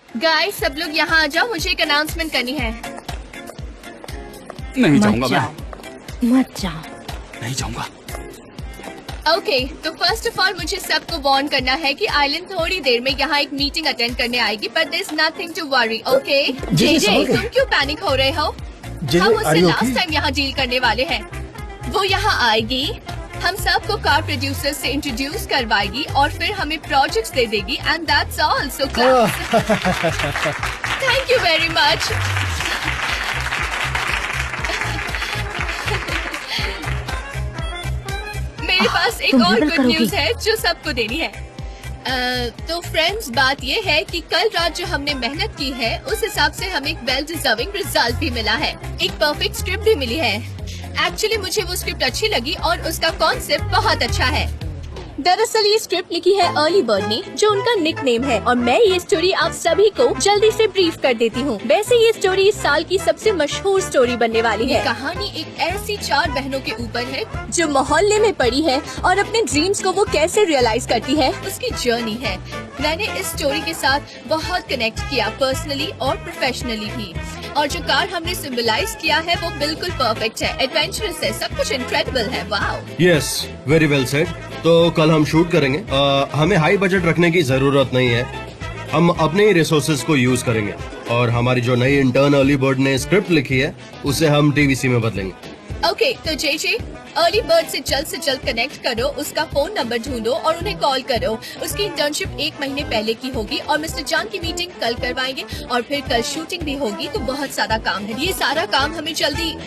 Guys सब लोग यहाँ आ जाओ, मुझे एक अनाउंसमेंट करनी है। नहीं जाऊंगा मैं। मत जाओ। नहीं जाऊंगा। ओके, तो फर्स्ट ऑफ ऑल मुझे सबको वार्न करना है कि आइलैंड थोड़ी देर में यहाँ एक मीटिंग अटेंड करने आएगी, but there is nothing to worry. Okay जे तुम क्यों पैनिक हो रहे हो? हम उससे लास्ट टाइम यहाँ डील करने वाले हैं। वो यहाँ आएगी, हम सबको कार प्रोड्यूसर से इंट्रोड्यूस करवाएगी और फिर हमें प्रोजेक्ट्स दे देगी and that's all. So thank you very much. मेरे पास एक और गुड न्यूज है जो सबको देनी है। तो फ्रेंड्स, बात ये है कि कल रात जो हमने मेहनत की है उस हिसाब से हमें एक वेल डिजर्विंग रिजल्ट भी मिला है। एक परफेक्ट स्क्रिप्ट भी मिली है। एक्चुअली मुझे वो स्क्रिप्ट अच्छी लगी और उसका कॉन्सेप्ट बहुत अच्छा है। दरअसल ये स्क्रिप्ट लिखी है अर्ली बर्ड ने, जो उनका निक नेम है, और मैं ये स्टोरी आप सभी को जल्दी से ब्रीफ कर देती हूँ। वैसे ये स्टोरी इस साल की सबसे मशहूर स्टोरी बनने वाली है। कहानी एक ऐसी 4 बहनों के ऊपर है जो मोहल्ले में पड़ी है और अपने ड्रीम्स को वो कैसे रियलाइज करती है उसकी जर्नी है। मैंने इस स्टोरी के साथ बहुत कनेक्ट किया, पर्सनली और प्रोफेशनली भी। और जो कार हमने सिंबलाइज किया है वो बिल्कुल परफेक्ट है, एडवेंचरस है, सब कुछ इनक्रेडिबल है। Wow. Yes, very well said. तो कल हम शूट करेंगे। हमें हाई बजट रखने की जरूरत नहीं है, हम अपने ही रिसोर्सेज को यूज करेंगे और हमारी जो नई इंटर्न अर्ली बर्ड ने स्क्रिप्ट लिखी है उसे हम टीवीसी में बदलेंगे। ओके, तो जे अर्ली बर्ड से जल्द कनेक्ट करो, उसका फोन नंबर ढूंढो और उन्हें कॉल करो। उसकी इंटर्नशिप 1 महीने पहले की होगी और मिस्टर जान की मीटिंग कल करवाएंगे और फिर कल शूटिंग भी होगी, तो बहुत सारा काम है। ये सारा काम हमें जल्दी।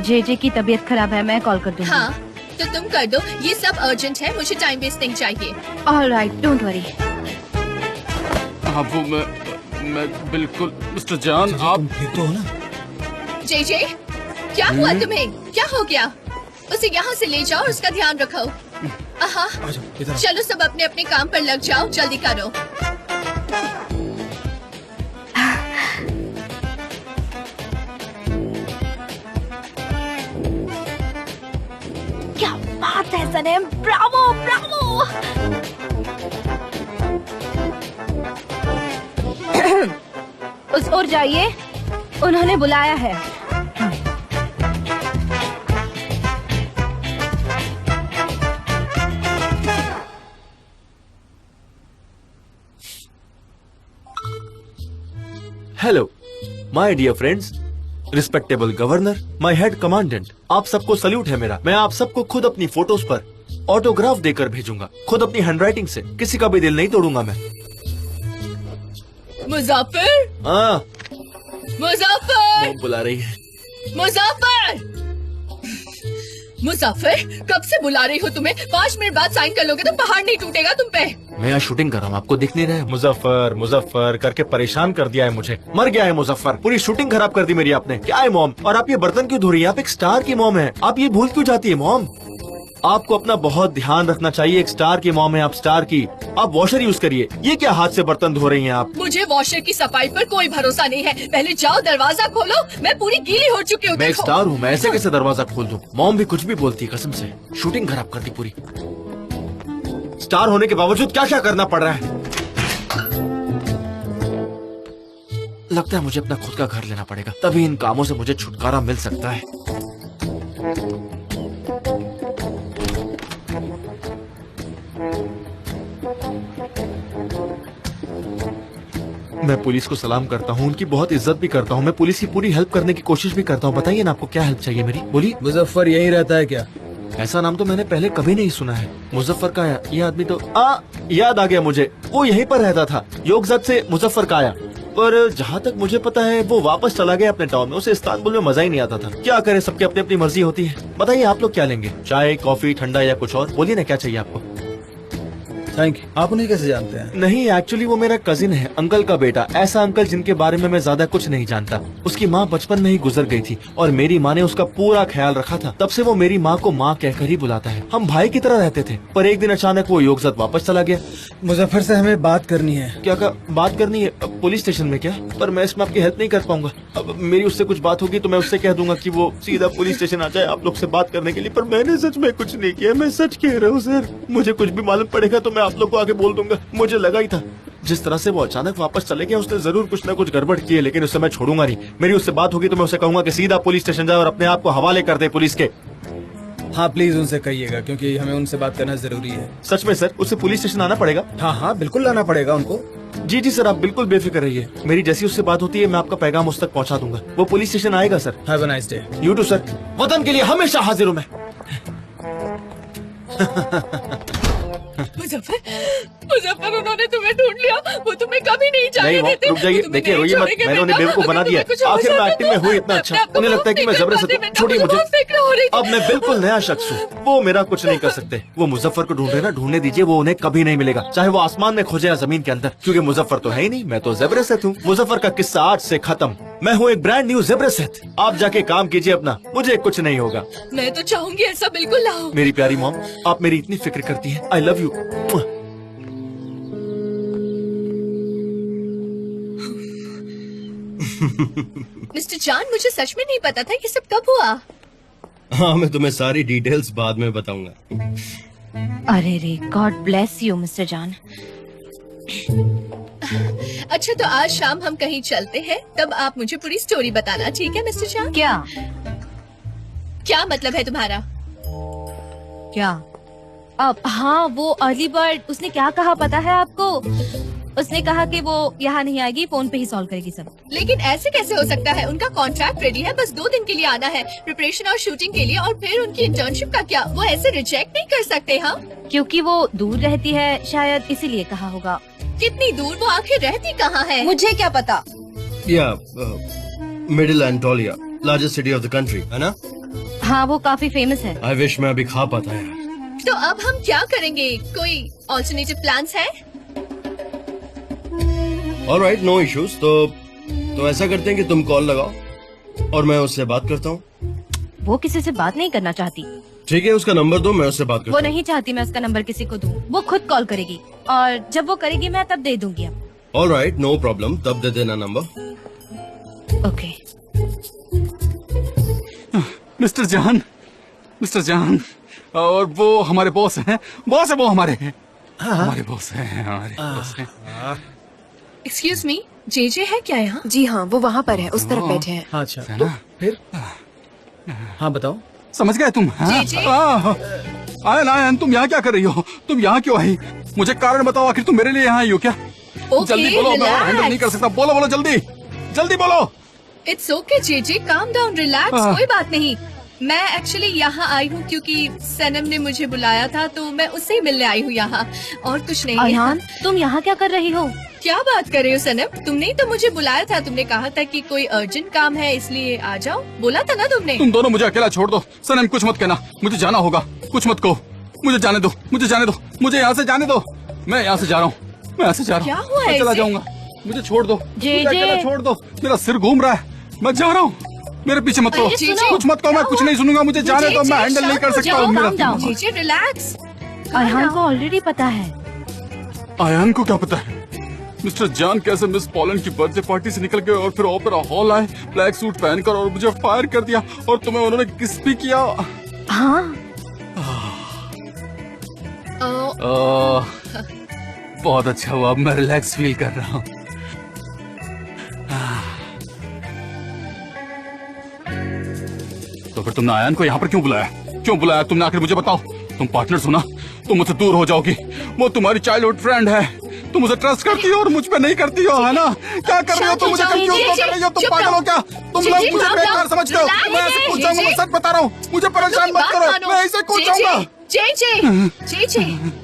जे की तबीयत खराब है, मैं कॉल कर दूंगी। हाँ, तो तुम कर दो, ये सब अर्जेंट है, मुझे टाइम वेस्ट नहीं चाहिए। Alright, don't worry. हाँ, वो मैं बिल्कुल। मिस्टर जान, आप ठीक तो हो ना? जे क्या हुआ तुम्हें? क्या हो गया? उसे यहाँ से ले जाओ और उसका ध्यान रखो। चलो सब अपने अपने काम पर लग जाओ, जल्दी करो। क्या बात है सनम, ब्रावो ब्रावो। उस ओर जाइए, उन्होंने बुलाया है। Hello my dear friends, respectable governor, my head commandant, आप सबको सल्यूट है मेरा। मैं आप सबको खुद अपनी फोटोज पर ऑटोग्राफ देकर भेजूंगा, खुद अपनी हैंडराइटिंग से। किसी का भी दिल नहीं तोड़ूंगा मैं। मुजफ्फर, हाँ, मुजफ्फर, बुला रही है। मुजफ्फर, कब से बुला रही हो तुम्हें? 5 मिनट बाद साइन कर लोगे तो पहाड़ नहीं टूटेगा तुम पे। मैं यहाँ शूटिंग कर रहा हूँ, आपको दिख नहीं रहा है? मुजफ्फर मुजफ्फर करके परेशान कर दिया है मुझे। मर गया है मुजफ्फर, पूरी शूटिंग खराब कर दी मेरी आपने। क्या है मॉम? और आप ये बर्तन क्यों धो रही है? आप एक स्टार की मॉम है, आप ये भूल क्यों जाती है मॉम? आपको अपना बहुत ध्यान रखना चाहिए। एक स्टार की मॉम है आप, स्टार की। आप वॉशर यूज करिए। ये क्या हाथ से बर्तन धो रही हैं आप? मुझे वॉशर की सफाई पर कोई भरोसा नहीं है। पहले जाओ दरवाजा खोलो, मैं पूरी गीली हो चुकी हूँ। मैं एक स्टार हूँ, मैं ऐसे कैसे दरवाजा खोल दूँ? मॉम भी कुछ भी बोलती है, कसम से शूटिंग खराब कर दी पूरी। स्टार होने के बावजूद क्या क्या करना पड़ रहा है। लगता है मुझे अपना खुद का घर लेना पड़ेगा, तभी इन कामों से मुझे छुटकारा मिल सकता है। मैं पुलिस को सलाम करता हूँ, उनकी बहुत इज्जत भी करता हूँ। मैं पुलिस की पूरी हेल्प करने की कोशिश भी करता हूँ। बताइए ना, आपको क्या हेल्प चाहिए मेरी? बोलिए। मुजफ्फर यही रहता है क्या? ऐसा नाम तो मैंने पहले कभी नहीं सुना है। मुजफ्फर काया, ये आदमी तो याद आ गया मुझे, वो यहीं पर रहता था, योगजत से मुजफ्फर काया। पर जहाँ तक मुझे पता है वो वापस चला गया अपने टाउन में। उसे इस्तांबुल में मजा ही नहीं आता था। क्या करे, सबके अपनी अपनी मर्जी होती है। बताइए आप लोग क्या लेंगे? चाय, कॉफी, ठंडा या कुछ और? बोलिए ना, क्या चाहिए आपको? Thank you. आप उन्हें कैसे जानते हैं? नहीं, एक्चुअली वो मेरा कजिन है, अंकल का बेटा। ऐसा अंकल जिनके बारे में मैं ज्यादा कुछ नहीं जानता। उसकी माँ बचपन में ही गुजर गई थी और मेरी माँ ने उसका पूरा ख्याल रखा था। तब से वो मेरी माँ को माँ कहकर ही बुलाता है। हम भाई की तरह रहते थे, पर एक दिन अचानक वो योगजत वापस चला गया। मुजफ्फर से हमें बात करनी है। क्या बात करनी है? पुलिस स्टेशन में क्या? पर मैं इसमें आपकी हेल्प नहीं कर पाऊंगा। अब मेरी उससे कुछ बात होगी तो मैं उससे कह दूंगा कि वो सीधा पुलिस स्टेशन आ जाए आप लोग से बात करने के लिए। पर मैंने सच में कुछ नहीं किया, मैं सच कह रहा हूँ सर। मुझे कुछ भी मालूम पड़ेगा तो मैं आप लोग को आगे बोल दूंगा। मुझे लगा ही था, जिस तरह से वो अचानक वापस चले गया उसने जरूर कुछ न कुछ गड़बड़ की है, लेकिन उससे मैं छोड़ूंगा नहीं। मेरी उससे बात होगी तो मैं उसे कहूंगा कि सीधा पुलिस स्टेशन जाए और अपने आप को हवाले कर दे पुलिस के। हाँ प्लीज उनसे कहिएगा, क्योंकि हमें उनसे बात करना जरूरी है। सच में सर, उसे पुलिस स्टेशन आना पड़ेगा? हाँ हाँ बिल्कुल लाना पड़ेगा उनको। जी जी सर, आप बिल्कुल बेफिक्र रहिए। मेरी जैसी उससे बात होती है मैं आपका पैगाम उस तक पहुंचा दूंगा। वो पुलिस स्टेशन आएगा sir. Have a nice day. You too sir. वतन के लिए हमेशा हाजिर हूँ मैं। मुजफ्फर उन्होंने तुम्हें ढूंढ लिया, वो तुम्हें कभी नहीं जाने नहीं, देते। रुक जाइए, तुम्हें देखिए नहीं रोइए मत, छोड़ेंगे मैंने उन्हें बेटा। बेवकूफ बना अगर दिया। तुम्हें कुछ हो आखिर मैं जाता एक्टिंग में हुई इतना अच्छा, उन्हें लगता है कि मैं जबरदस्ती। छोड़िए मुझे, फिक्र हो रही अब मैं बिल्कुल नया शख्स हूँ। वो मेरा कुछ नहीं कर सकते। वो मुजफ्फर को ढूंढ रहे ना, ढूंढने दीजिए, वो उन्हें कभी नहीं मिलेगा, चाहे वो आसमान में खोजे या जमीन के अंदर। क्योंकि मुजफ्फर तो है ही नहीं, मैं तो ज़ेब्रासेत हूँ। मुजफ्फर का किस्सा आज से खत्म। मैं हूँ एक ब्रांड न्यू ज़ेब्रासेत। आप जाके काम कीजिए अपना, मुझे कुछ नहीं होगा। मैं तो चाहूंगी ऐसा बिल्कुल ना हो। मेरी प्यारी मॉम, आप मेरी इतनी फिक्र करती हैं। I love you. मिस्टर जान, मुझे सच में नहीं पता था कि सब कब हुआ। हाँ, मैं तुम्हें सारी डिटेल्स बाद में बताऊंगा। अरे रे, गॉड ब्लेस यू मिस्टर जान। अच्छा, तो आज शाम हम कहीं चलते हैं, तब आप मुझे पूरी स्टोरी बताना, ठीक है मिस्टर जान? क्या मतलब है तुम्हारा? क्या? अब हाँ, वो अर्ली बर्ड, उसने क्या कहा पता है आपको? उसने कहा कि वो यहाँ नहीं आएगी, फोन पे ही सॉल्व करेगी सब। लेकिन ऐसे कैसे हो सकता है? उनका कॉन्ट्रैक्ट रेडी है, बस 2 दिन के लिए आना है प्रिपरेशन और शूटिंग के लिए, और फिर उनकी इंटर्नशिप का क्या? वो ऐसे रिजेक्ट नहीं कर सकते। हाँ, क्योंकि वो दूर रहती है, शायद इसीलिए कहा होगा। कितनी दूर? वो आखिर रहती कहाँ है? मुझे क्या पता। या middle एंटोलिया, largest city of the country, है ना? हाँ, वो काफी फेमस है। आई विश मैं अभी खा पाता यार। तो अब हम क्या करेंगे? कोई ऑल्टरनेटिव प्लान्स है? Alright, no issues. तो ऐसा करते हैं कि तुम कॉल लगाओ और मैं उससे बात करता हूँ। वो किसी से बात नहीं करना चाहती। ठीक है, उसका नंबर दो, मैं उससे बात करता वो हूँ। नहीं चाहती मैं उसका नंबर किसी को दूं। वो खुद कॉल करेगी, और जब वो करेगी मैं तब दे दूंगी। अब ऑलराइट, नो प्रॉब्लम, तब दे देना नंबर। ओके। मिस्टर जान, और वो हमारे बॉस हैं। बॉस है वो हमारे हैं। हमारे बॉस हैं, हमारे बॉस हैं। एक्सक्यूज मी, जेजे है क्या यहाँ? जी हाँ, वो वहाँ पर है, उस तरफ बैठे हैं। हाँ अच्छा, है तो ना? फिर हाँ बताओ। समझ गए तुम? हाँ? जी। आयन, तुम यहाँ क्या कर रही हो? तुम यहाँ क्यों आई? मुझे कारण बताओ, आखिर तुम मेरे लिए यहाँ आई हो क्या? जल्दी बोलो, मैं और हैंडल नहीं कर सकता। बोलो जल्दी बोलो। It's okay JJ, calm down, relax, कोई बात नहीं। मैं एक्चुअली यहाँ आई हूँ क्योंकि सनम ने मुझे बुलाया था, तो मैं उससे ही मिलने आई हूँ यहाँ, और कुछ नहीं। अयान, तुम यहाँ क्या कर रही हो? क्या बात कर रहे हो सनम? तुमने ही तो मुझे बुलाया था। तुमने कहा था कि कोई अर्जेंट काम है, इसलिए आ जाओ, बोला था ना तुमने। तुम दोनों मुझे अकेला छोड़ दो। सनम, कुछ मत कहना, मुझे जाना होगा। कुछ मत कहो, मुझे जाने दो, मुझे यहाँ से जाने दो। मैं यहाँ से जा रहा हूँ, क्या हुआ मैं चला ऐसे? जाऊंगा। मुझे छोड़ दो, जे, मुझे अकेला जे। छोड़ दो। मेरा सिर घूम रहा है, मैं जा रहा हूँ। मेरे पीछे मत कहो, अरे सुनो, कुछ मत कहो, मैं कुछ नहीं सुनूंगा। मुझे जाने दो, मैं हैंडल नहीं कर सकता हूँ। मेरा down. JJ relax. अयान को ऑलरेडी पता है। आयान को क्या पता है? मिस्टर जान कैसे मिस पॉलन की बर्थडे पार्टी से निकल गए और फिर ओपेरा हॉल आए ब्लैक सूट पहनकर, और मुझे फायर कर दिया, और तुम्हें उन्होंने किस भी किया। हाँ, बहुत अच्छा हुआ, अब मैं रिलैक्स फील कर रहा हूँ। तो फिर तुमने आयान को यहाँ पर क्यों बुलाया? तुमने? आखिर मुझे बताओ। तुम पार्टनर हो ना, तुम मुझसे दूर हो जाओगी। वो तुम्हारी चाइल्डहुड फ्रेंड है, तुम मुझे ट्रस्ट करती हो और मुझ पे नहीं करती हो, है ना? क्या कर रही हो तुम? मुझे कंफ्यूज कर रही हो। तुम पागल हो क्या? तुम लोग मुझे बेकार समझते हो। मैं ऐसे कूद जाऊंगा, मैं सच बता रहा हूँ। मुझे परेशान मत करो, मैं ऐसे कूद जाऊंगा। जेजे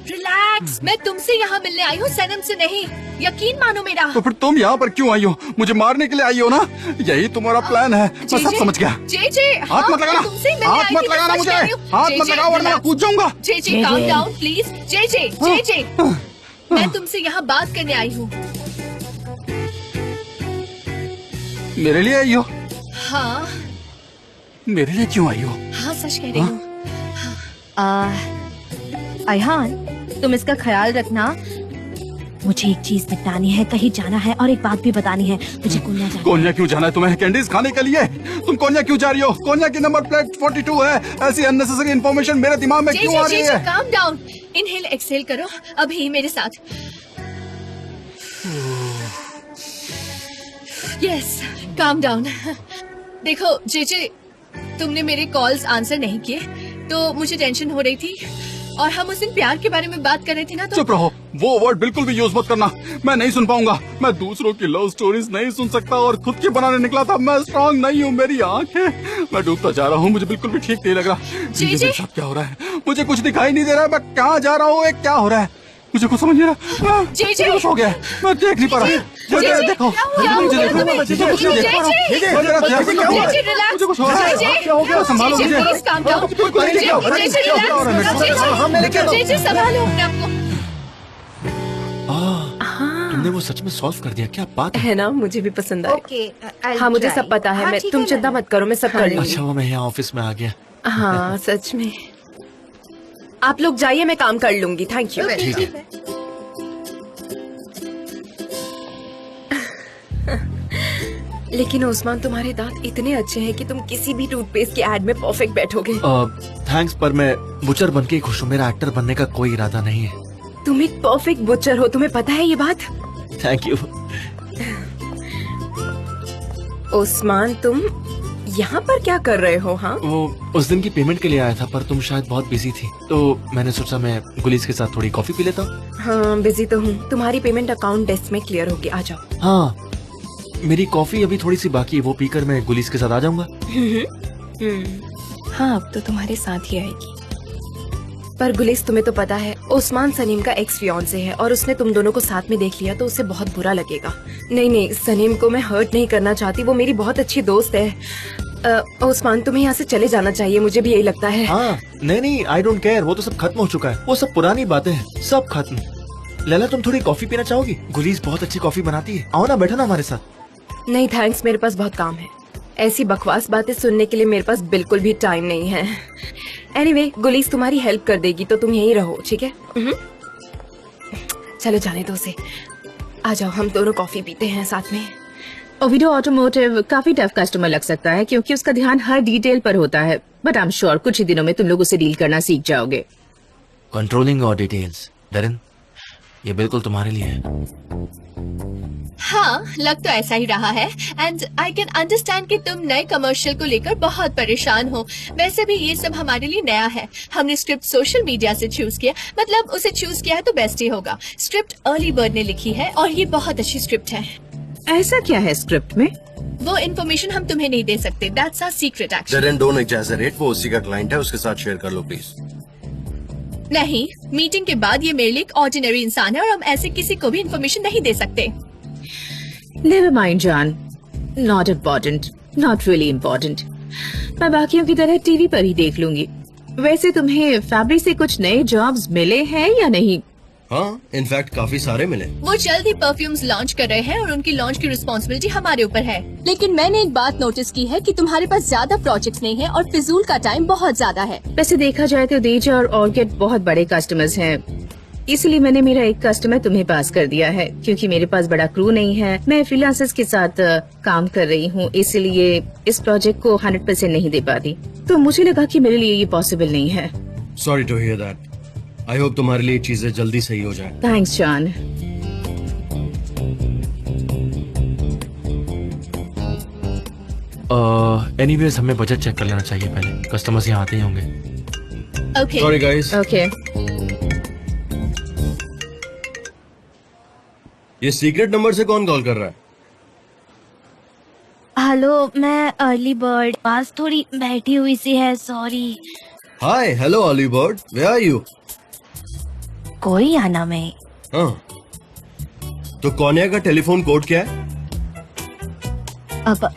रिलैक्स, मैं तुमसे यहाँ मिलने आई हूँ, सनम से नहीं। यकीन मानो मेरा। तो फिर तुम यहाँ पर क्यों आई हो? मुझे मारने के लिए आई हो ना? यही तुम्हारा प्लान है, मैं सब समझ गया। जेजे, हाथ मत लगाना, हाथ मत लगाना मुझे, हाथ मत लगाओ वरना मैं कूद जाऊंगा। JJ, calm down please. JJ मैं तुमसे यहाँ बात करने आई हूँ। मेरे लिए आई हो? हाँ मेरे लिए क्यों आई हो? हाँ सच कह रही हूँ। अयहान, तुम इसका ख्याल रखना। मुझे एक चीज निपटानी है, कहीं जाना है और एक बात भी बतानी है। मुझे कोन्या जाना है। कोन्या क्यों जाना है तुम्हें? कैंडीज खाने के लिए? तुम कोन्या क्यों जा रही हो? कोन्या की नंबर प्लेट 42 है। ऐसी अननेसेसरी इन्फॉर्मेशन मेरे दिमाग में क्यों आ रही है? काम डाउन, इनहेल एक्सहेल करो अभी मेरे साथ। Yes, calm down. देखो जेजे, तुमने मेरे कॉल्स आंसर नहीं किए तो मुझे टेंशन हो रही थी, और हम उस दिन प्यार के बारे में बात कर रहे थे ना। तो चुप रहो, वो वर्ड बिल्कुल भी यूज मत करना। मैं नहीं सुन पाऊंगा। मैं दूसरों की लव स्टोरीज नहीं सुन सकता और खुद की बनाने निकला था। मैं स्ट्रांग नहीं हूँ, मेरी आँख है। मैं डूबता जा रहा हूँ, मुझे बिल्कुल भी ठीक नहीं लग रहा। मेरे साथ क्या हो रहा है? मुझे कुछ दिखाई नहीं दे रहा है। मैं कहाँ जा रहा हूँ? क्या हो रहा है? मुझे कुछ समझ नहीं रहा। हो गया, मैं देख नहीं पा रहा। देखो, मुझे कुछ हो रहा है। क्या हो गया? संभालो मुझे। संभालो अपने आप को। तुमने वो सच में सॉल्व कर दिया? क्या बात है? है ना, मुझे भी पसंद आया। Okay, हाँ मुझे सब पता है। मैं तुम चिंता मत करो, मैं सब कर लूंगी। अच्छा, वो मैं यहाँ ऑफिस में आ गया। हाँ सच में। आप लोग जाइए, मैं काम कर लूंगी। Thank you. ठीक है। लेकिन ओस्मान, तुम्हारे दांत इतने अच्छे हैं कि तुम किसी भी टूथपेस्ट के एड में परफेक्ट बैठोगे। थैंक्स, पर मैं बुचर बन के खुश हूँ। मेरा एक्टर बनने का कोई इरादा नहीं है। तुम एक परफेक्ट बुचर हो, तुम्हें पता है ये बात? Thank you. ओस्मान, तुम यहाँ पर क्या कर रहे हो? हाँ वो उस दिन की पेमेंट के लिए आया था, पर तुम शायद बहुत बिजी थी, तो मैंने सोचा मैं गुलीस के साथ थोड़ी कॉफी पी लेता हूँ। हाँ बिजी तो हूँ। तुम्हारी पेमेंट अकाउंट डेस्क में क्लियर होगी, आ जाओ। हाँ, मेरी कॉफी अभी थोड़ी सी बाकी है, वो पीकर मैं गुलीस के साथ आ जाऊंगा। हाँ अब तो तुम्हारे साथ ही आएगी। पर गुलिस, तुम्हें तो पता है ओस्मान सनीम का एक्स फियांसे है, और उसने तुम दोनों को साथ में देख लिया तो उसे बहुत बुरा लगेगा। नहीं, सनीम को मैं हर्ट नहीं करना चाहती, वो मेरी बहुत अच्छी दोस्त है। ओस्मान, तुम्हें यहाँ से चले जाना चाहिए, मुझे भी यही लगता है। हाँ नहीं, आई डोंट केयर। वो तो सब खत्म हो चुका है, वो सब पुरानी बातें हैं, सब खत्म। लैला, तुम थोड़ी कॉफी पीना चाहोगी? गुलीस बहुत अच्छी कॉफी बनाती है, आओ ना, बैठो ना हमारे साथ। नहीं थैंक्स, मेरे पास बहुत काम है। ऐसी बकवास बातें सुनने के लिए मेरे पास बिल्कुल भी टाइम नहीं है। एनीवे, गुलीस तुम्हारी हेल्प कर देगी, तो तुम यहीं रहो, ठीक है? चलो जाने दो उसे। आ जाओ, हम दोनों कॉफी पीते हैं साथ में। ओविडो ऑटोमोटिव काफी टफ कस्टमर लग सकता है, क्योंकि उसका ध्यान हर डिटेल पर होता है, बट आई एम श्योर कुछ ही दिनों में तुम लोग उसे डील करना सीख जाओगे। कंट्रोलिंग और डिटेल्स, डरन, ये बिल्कुल तुम्हारे लिए है। हाँ, लग तो ऐसा ही रहा है, एंड आई कैन अंडरस्टैंड कि तुम नए कमर्शियल को लेकर बहुत परेशान हो। वैसे भी ये सब हमारे लिए नया है। हमने स्क्रिप्ट सोशल मीडिया से चूज किया, मतलब उसे चूज किया है तो बेस्ट ही होगा। स्क्रिप्ट अर्ली बर्ड ने लिखी है और ये बहुत अच्छी स्क्रिप्ट है। ऐसा क्या है स्क्रिप्ट में? वो इन्फॉर्मेशन हम तुम्हें नहीं दे सकते, that's our secret actually. Deren, don't exaggerate, वो उसी का क्लाइंट है, उसके साथ शेयर कर लो प्लीज। नहीं, मीटिंग के बाद ये मेरे लिए एक ऑर्डिनरी इंसान है और हम ऐसे किसी को भी इन्फॉर्मेशन नहीं दे सकते। नेवर माइंड जान, not important, not really important. मैं बाकियों की तरह टीवी पर ही देख लूंगी। वैसे तुम्हें फैब्रिक से कुछ नए जॉब्स मिले हैं या नहीं? हाँ, इनफैक्ट काफी सारे मिले। वो जल्द ही परफ्यूम्स लॉन्च कर रहे हैं और उनकी लॉन्च की रिस्पॉन्सिबिलिटी हमारे ऊपर है। लेकिन मैंने एक बात नोटिस की है कि तुम्हारे पास ज्यादा प्रोजेक्ट्स नहीं है और फिजूल का टाइम बहुत ज्यादा है। वैसे देखा जाए तो देजा और ऑर्किड बहुत बड़े कस्टमर्स हैं, इसलिए मैंने मेरा एक कस्टमर तुम्हें पास कर दिया है। क्योंकि मेरे पास बड़ा क्रू नहीं है, मैं फ्रीलांसर्स के साथ काम कर रही हूँ, इसलिए इस प्रोजेक्ट को 100% नहीं दे पाती। तो मुझे लगा कि मेरे लिए ये पॉसिबल नहीं है। Sorry to hear that. I hope तुम्हारे लिए चीजें जल्दी सही हो जाए। Thanks John. एनीवेज, हमें बजट चेक कर लेना चाहिए पहले, कस्टमर्स यहाँ आते ही होंगे। Okay, sorry guys. ओके, ये सीक्रेट नंबर से कौन कॉल कर रहा है? हेलो, मैं अर्ली बर्ड, पास थोड़ी बैठी हुई सी है, sorry. Hi, hello early bird, where are you? कोई आना में। हाँ, तो कोन्या का टेलीफोन कोड क्या है? अब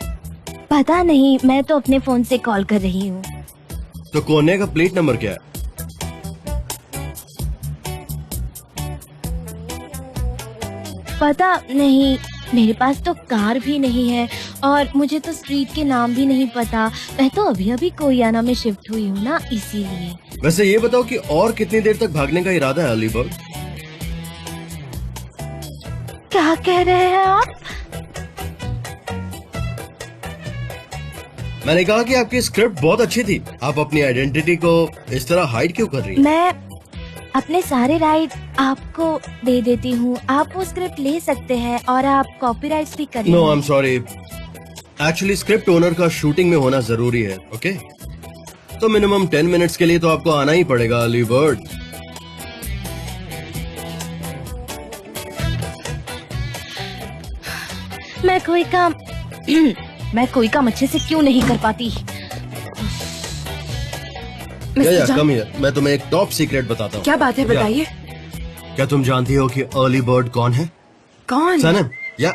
पता नहीं, मैं तो अपने फोन से कॉल कर रही हूँ। तो कोन्या का प्लेट नंबर क्या है? पता नहीं, मेरे पास तो कार भी नहीं है और मुझे तो स्ट्रीट के नाम भी नहीं पता। मैं तो अभी अभी कोरियाना में शिफ्ट हुई हूँ ना, इसीलिए। वैसे ये बताओ कि और कितनी देर तक भागने का इरादा है अर्ली बर्ड? क्या कह रहे हैं आप? मैंने कहा कि आपकी स्क्रिप्ट बहुत अच्छी थी। आप अपनी आइडेंटिटी को इस तरह हाइड क्यों कर रही हैं? मैं अपने सारे राइट आपको दे देती हूँ, आप वो स्क्रिप्ट ले सकते हैं और आप कॉपीराइट्स भी कर no, I am sorry. Actually script owner का शूटिंग में होना जरूरी है, ओके? तो मिनिमम 10 मिनट्स के लिए तो आपको आना ही पड़ेगा अर्ली बर्ड। मैं कोई काम अच्छे से क्यों नहीं कर पाती? या, कम हियर, मैं तुम्हें एक टॉप सीक्रेट बताता हूँ। क्या बात है, बताइए। क्या तुम जानती हो कि अर्ली बर्ड कौन है? कौन? सनम। या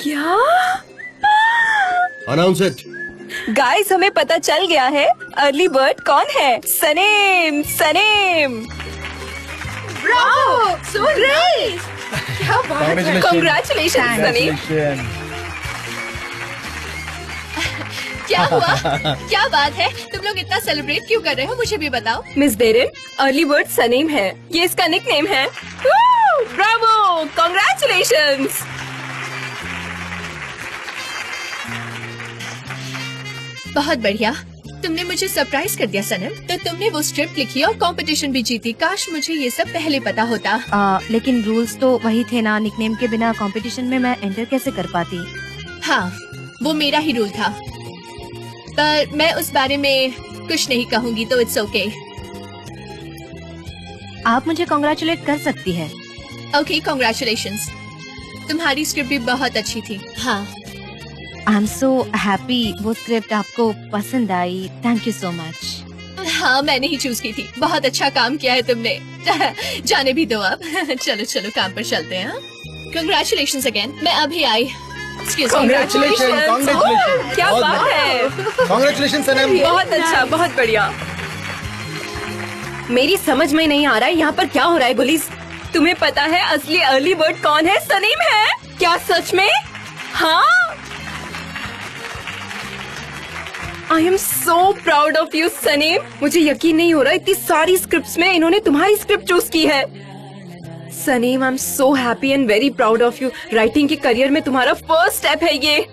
क्या? Announce it. गाइस, हमें पता चल गया है अर्ली बर्ड कौन है। सनेम। सनेम। ब्रावो! So great! क्या बात है! कांग्रेचुलेशंस सनेम। क्या हुआ? क्या बात है? तुम लोग इतना सेलिब्रेट क्यों कर रहे हो? मुझे भी बताओ। मिस डेरिन, अर्ली बर्ड सनेम है, ये इसका निकनेम है। ब्रावो! कांग्रेचुलेशंस! बहुत बढ़िया, तुमने मुझे सरप्राइज कर दिया सनम। तो तुमने वो स्क्रिप्ट लिखी और कंपटीशन भी जीती। काश मुझे ये सब पहले पता होता। लेकिन रूल्स तो वही थे ना, निकनेम के बिना कंपटीशन में मैं एंटर कैसे कर पाती? हाँ, वो मेरा ही रूल था, पर मैं उस बारे में कुछ नहीं कहूँगी, तो इट्स ओके। आप मुझे कांग्रेचुलेट कर सकती है। Okay, congratulations. तुम्हारी स्क्रिप्ट भी बहुत अच्छी थी। हाँ, आई एम सो हैप्पी वो स्क्रिप्ट आपको पसंद आई। Thank you so much. हाँ, मैंने ही चूज की थी। बहुत अच्छा काम किया है तुमने। जाने भी दो अब। चलो चलो, काम पर चलते हैं। Congratulations again. मैं अभी आई। Congratulations. क्या बात है! Congratulations सनम। बहुत अच्छा, बहुत बढ़िया। मेरी समझ में नहीं आ रहा है यहाँ पर क्या हो रहा है। गुलिस, तुम्हें पता है असली अर्ली बर्ड कौन है? सनीम है। क्या सच में? हाँ, I am so proud of you Sanem. मुझे यकीन नहीं हो रहा, इतनी सारी स्क्रिप्ट्स में इन्होंने तुम्हारी स्क्रिप्ट चूज की है। Sanem, I am so happy and very proud of you. Writing के करियर में तुम्हारा फर्स्ट स्टेप है ये।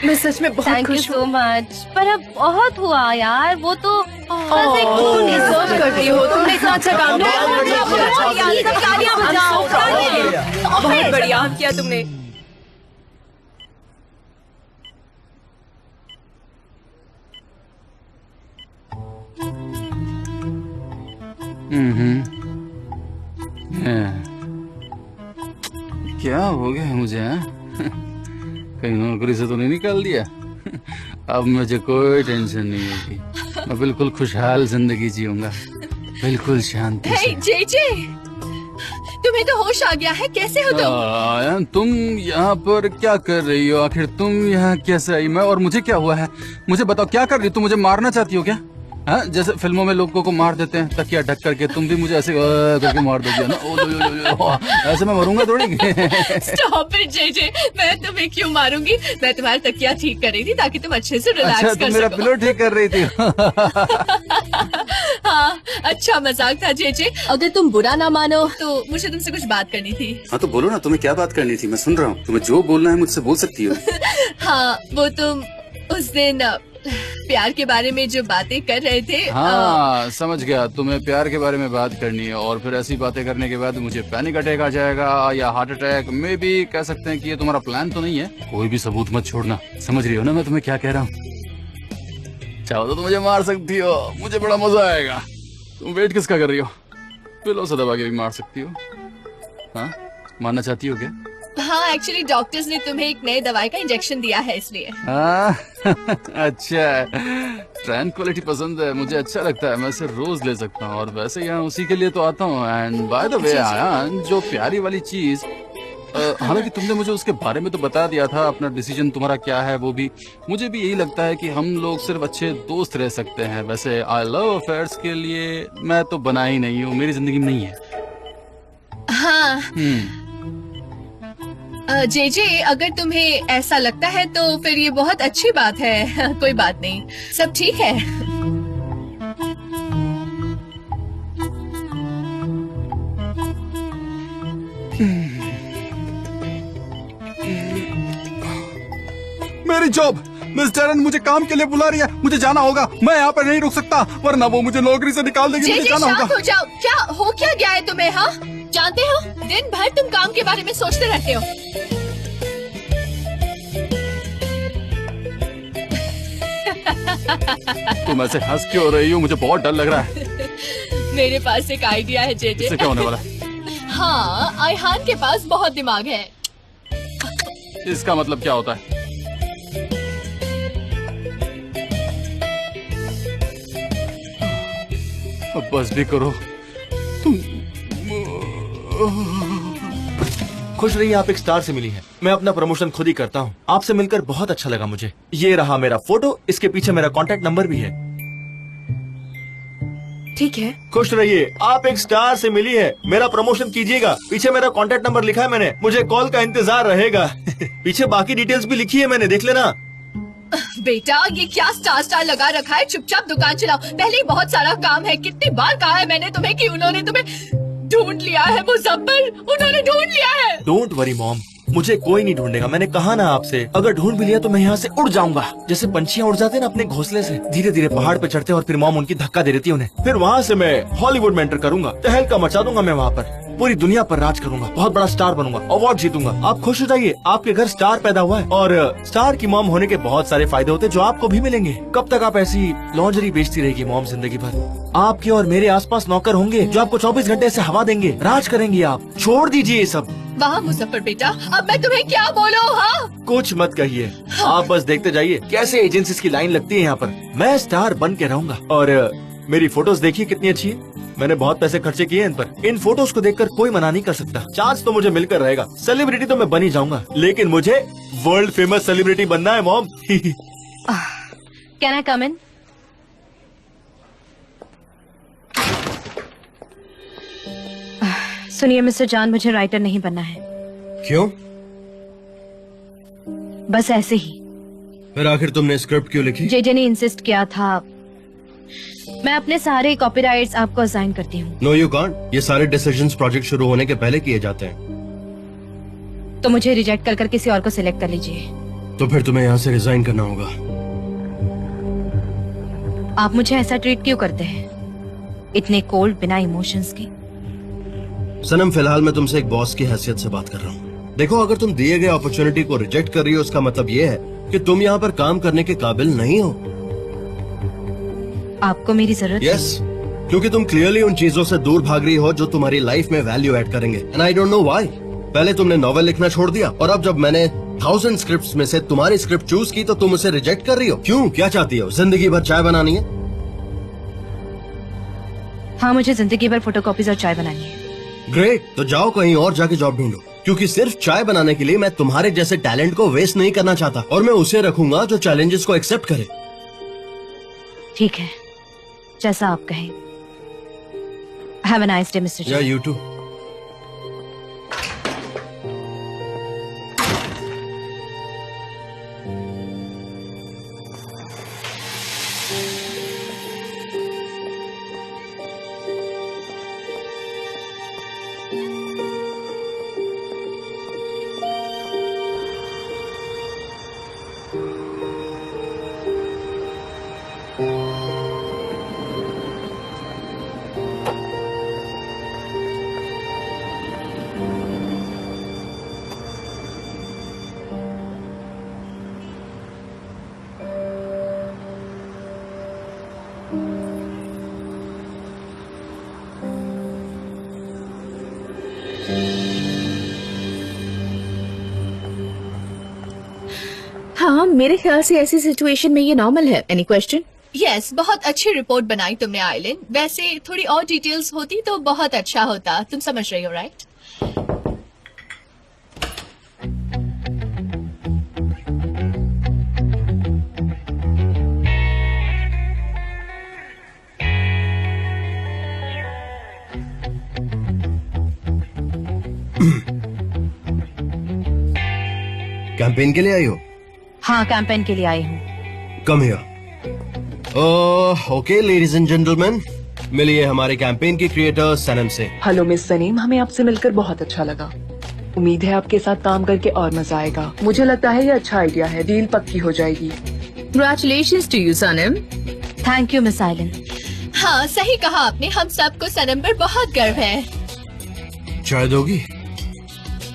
मैं सच में बहुत थैंक यू खुश सो हूँ। मच। पर अब बहुत हुआ यार, वो तो बस एक तुम डिजर्व करती हो, तुमने इतना अच्छा काम किया। सब तालियां बजाओ। बहुत बढ़िया किया तुमने। क्या हो गया है मुझे? कहीं नौकरी से तो नहीं निकाल दिया? अब मुझे कोई टेंशन नहीं होगी। मैं बिल्कुल खुशहाल जिंदगी जीऊंगा, बिल्कुल शांति से। जेजे, तुम्हें तो होश आ गया है। कैसे हो तुम? आयन, तुम यहाँ पर क्या कर रही हो? आखिर तुम यहाँ कैसे आई? मैं और मुझे क्या हुआ है? मुझे बताओ, क्या कर रही हो? तुम मुझे मारना चाहती हो क्या? हाँ, जैसे फिल्मों में लोगों को मार देते हैं तकिया ढक करके, तुम भी मुझे ऐसे करके मार दोगी ना? ऐसे मैं मरूंगा थोड़ी। स्टॉप इट जेजे, मैं तुम्हें क्यों मारूंगी? मैं तुम्हारा तकिया ठीक कर रही थी ताकि तुम अच्छे से रिलैक्स अच्छा, कर तुम मेरा सको। पिलो ठीक कर रही थी। हाँ, अच्छा मजाक था जेजे। अगर तुम बुरा ना मानो तो मुझे तुमसे कुछ बात करनी थी। हाँ तो बोलो ना, तुम्हें क्या बात करनी थी? मैं सुन रहा हूँ। तुम्हें जो बोलना है मुझसे बोल सकती हो। हाँ, वो तुम उस दिन प्यार के बारे में जो बातें कर रहे थे। हाँ, समझ गया। तुम्हें प्यार के बारे में बात करनी है और फिर ऐसी बातें करने के बाद मुझे पैनिक अटैक आ जाएगा या हार्ट अटैक। मे भी कह सकते हैं कि ये तुम्हारा प्लान तो नहीं है। कोई भी सबूत मत छोड़ना, समझ रही हो ना मैं तुम्हें क्या कह रहा हूँ? चाहो तो मुझे मार सकती हो, मुझे बड़ा मजा आएगा। तुम वेट किसका कर रही हो? पिलो से दबा के भी मार सकती हो। हाँ, मारना चाहती हो क्या? हाँ, एक्चुअली डॉक्टर्स ने तुम्हें एक नए दवाई का इंजेक्शन दिया है, इसलिए। हाँ, अच्छा, ट्रैंक्विलिटी पसंद है, मुझे अच्छा लगता है। मैं इसे रोज ले सकता हूँ और वैसे यहाँ उसी के लिए तो आता हूँ। And by the way Ayaan, जो प्यारी वाली चीज, हालांकि तुमने मुझे उसके बारे में तो बता दिया था, अपना डिसीजन तुम्हारा क्या है वो भी। मुझे भी यही लगता है कि हम लोग सिर्फ अच्छे दोस्त रह सकते हैं। वैसे आई लव अफेयर्स के लिए मैं तो बना ही नहीं हूँ, मेरी जिंदगी में नहीं है। हाँ, जेजे, अगर तुम्हें ऐसा लगता है तो फिर ये बहुत अच्छी बात है। कोई बात नहीं, सब ठीक है। मेरी जॉब, मिस टेरन मुझे काम के लिए बुला रही है, मुझे जाना होगा। मैं यहाँ पर नहीं रुक सकता, वरना वो मुझे नौकरी से निकाल देगी। मुझे जेजे, जाना शांत होगा। हो जाओ। क्या हो क्या गया है तुम्हें? हाँ, जानते हो दिन भर तुम काम के बारे में सोचते रहते हो। तुम ऐसे हंस क्यों रही हो? मुझे बहुत डर लग रहा है। मेरे पास एक आइडिया है जेजे। इससे क्या होने वाला है? हाँ, आयहान के पास बहुत दिमाग है। इसका मतलब क्या होता है? अब बस भी करो तुम। खुश रहिए, आप एक स्टार से मिली हैं। मैं अपना प्रमोशन खुद ही करता हूँ। आपसे मिलकर बहुत अच्छा लगा मुझे। ये रहा मेरा फोटो, इसके पीछे मेरा कांटेक्ट नंबर भी है। ठीक है। खुश रहिए, आप एक स्टार से मिली है। मेरा प्रमोशन कीजिएगा। पीछे मेरा कांटेक्ट नंबर लिखा है मैंने, मुझे कॉल का इंतजार रहेगा। पीछे बाकी डिटेल्स भी लिखी है मैंने, देख लेना। बेटा, ये क्या स्टार स्टार लगा रखा है? चुपचाप दुकान चलाओ। पहले ही बहुत सारा काम है। कितनी बार कहा है मैंने तुम्हें कि उन्होंने तुम्हें ढूंढ लिया है। मुज़फ्फर, उन्होंने ढूंढ लिया है। डोंट वरी मॉम, मुझे कोई नहीं ढूंढेगा। मैंने कहा ना आपसे, अगर ढूंढ भी लिया तो मैं यहाँ से उड़ जाऊंगा। जैसे पंछियां उड़ जाते हैं ना अपने घोंसले से, धीरे धीरे पहाड़ पे चढ़ते हैं और फिर मॉम उनकी धक्का दे देती है उन्हें। फिर वहाँ से मैं हॉलीवुड में एंटर करूंगा, तहलका मचा दूंगा। मैं वहाँ पर पूरी दुनिया पर राज करूंगा, बहुत बड़ा स्टार बनूंगा, अवार्ड जीतूंगा। आप खुश हो जाइए, आपके घर स्टार पैदा हुआ है। और स्टार की मॉम होने के बहुत सारे फायदे होते हैं जो आपको भी मिलेंगे। कब तक आप ऐसी लॉन्जरी बेचती रहेगी मॉम जिंदगी भर? आपके और मेरे आसपास नौकर होंगे जो आपको 24 घंटे ऐसे हवा देंगे, राज करेंगे। आप छोड़ दीजिए ये सब। वाह मुज़फ्फर बेटा, अब मैं तुम्हें क्या बोलूं? हाँ, कुछ मत कहिए, आप बस देखते जाइए कैसे एजेंसीज की लाइन लगती है यहाँ पर। मैं स्टार बन के रहूंगा। और मेरी फोटोज देखिए कितनी अच्छी है। मैंने बहुत पैसे खर्चे किए इन पर। इन फोटोज को देखकर कोई मना नहीं कर सकता। चांस तो मुझे मिलकर रहेगा। सेलिब्रिटी तो मैं बन ही जाऊंगा, लेकिन मुझे वर्ल्ड फेमस सेलिब्रिटी बनना है मॉम। कैन आई कम इन? सुनिए मिस्टर जान, मुझे राइटर नहीं बनना है। क्यों? बस ऐसे ही। फिर आखिर तुमने स्क्रिप्ट क्यों लिखी? जेजे ने इंसिस्ट किया था। मैं अपने सारे कॉपीराइट्स आपको असाइन करती हूँ। No you can't. ये सारे डिसीजंस प्रोजेक्ट शुरू होने के पहले किए जाते हैं। तो मुझे रिजेक्ट कर किसी और को सिलेक्ट कर लीजिए। तो फिर तुम्हें यहाँ से रिजाइन करना होगा। आप मुझे ऐसा ट्रीट क्यों करते हैं, इतने कोल्ड, बिना इमोशंस के? सनम, फिलहाल मैं तुमसे एक बॉस की हैसियत से बात कर रहा हूँ। देखो, अगर तुम दिए गए अपॉर्चुनिटी को रिजेक्ट कर रही हो, उसका मतलब ये है कि तुम यहाँ पर काम करने के काबिल नहीं हो। आपको मेरी जरूरत यस, क्योंकि तुम क्लियरली उन चीजों से दूर भाग रही हो जो तुम्हारी लाइफ में वैल्यू ऐड करेंगे। And I don't know why. पहले तुमने नॉवेल लिखना छोड़ दिया, और अब जब मैंने 1000 स्क्रिप्ट्स में से तुम्हारी स्क्रिप्ट चूज की तो तुम उसे रिजेक्ट कर रही हो। क्यों? क्या चाहती हो? जिंदगी भर चाय बनानी है? हाँ, मुझे जिंदगी भर फोटोकॉपीज और चाय बनानी है। ग्रेट, तो जाओ कहीं और जाके जॉब ढूंढो, क्योंकि सिर्फ चाय बनाने के लिए मैं तुम्हारे जैसे टैलेंट को वेस्ट नहीं करना चाहता। और मैं उसे रखूंगा जो चैलेंजेस को एक्सेप्ट करे। ठीक है, जैसा आप कहें। Have a nice day mister या जान। You too. हाँ, मेरे ख्याल से ऐसी सिचुएशन में ये नॉर्मल है। Any question? यस, बहुत अच्छी रिपोर्ट बनाई तुमने आइलिन। वैसे थोड़ी और डिटेल्स होती तो बहुत अच्छा होता। तुम समझ रही हो, राइट? कैंपेन के लिए आई हो? हाँ, कैंपेन के लिए आई हूँ। Come here. Okay ladies and gentleman, मिलिए हमारे कैंपेन की क्रिएटर सनम से। हेलो मिस सनीम, हमें आपसे मिलकर बहुत अच्छा लगा। उम्मीद है आपके साथ काम करके और मजा आएगा। मुझे लगता है ये अच्छा आइडिया है, डील पक्की हो जाएगी। Congratulations to you, Sanem. Thank you Miss Aylin. हाँ, सही कहा आपने, हम सबको सनम पर बहुत गर्व है। चाय दोगी?